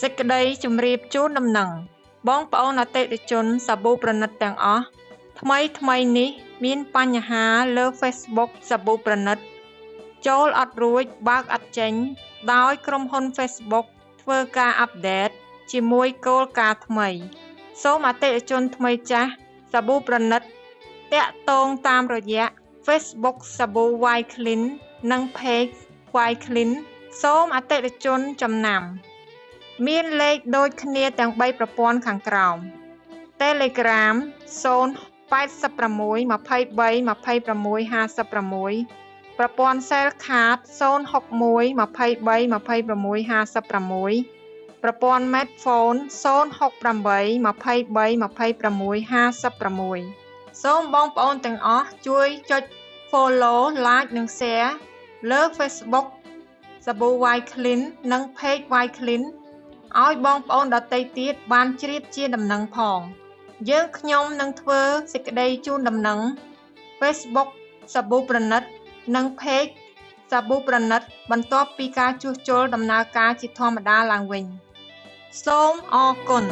សេចក្តីជម្រាបជូនដំណឹងបងប្អូនអតិថិជនសាប៊ូប្រណិតទាំងអស់ថ្មីនេះមានបញ្ហាលើ Facebook សាប៊ូប្រណិតចូលអត់រួចបើកអត់ចេញដោយក្រុមហ៊ុន Facebook ធ្វើការអាប់ដេតជាមួយគោលការណ៍ថ្មីសូមអតិថិជនថ្មីចាស់សាប៊ូប្រណិតតាក់ទងតាមរយៈ Facebook សាប៊ូ White Clean និង Page White Clean សូមអតិថិជនចំណាំមានលេខដូចគ្នាទាំង3ប្រព័ន្ធខាងក្រោម Telegram 086 23 26 56ប្រព័ន្ធ Cell Card 061 23 26 56ប្រព័ន្ធ Medphone 068 23 26 56សូមបងប្អូនទាំងអស់ជួយចុច Follow Like និង Share លើ Facebook សាប៊ូ White Clean និង Page White Clean ឲ្យបងប្អូនដទៃទៀតបានជ្រាបជាដំណឹងផងយើងខ្ញុំនឹងធ្វើសេចក្តីជូនដំណឹង Facebook សាប៊ូប្រណិតនិង Page សាប៊ូប្រណិតបន្ទាប់ពីការជួសជុលដំណើរការជាធម្មតាឡើងវិញសូមអរគុណ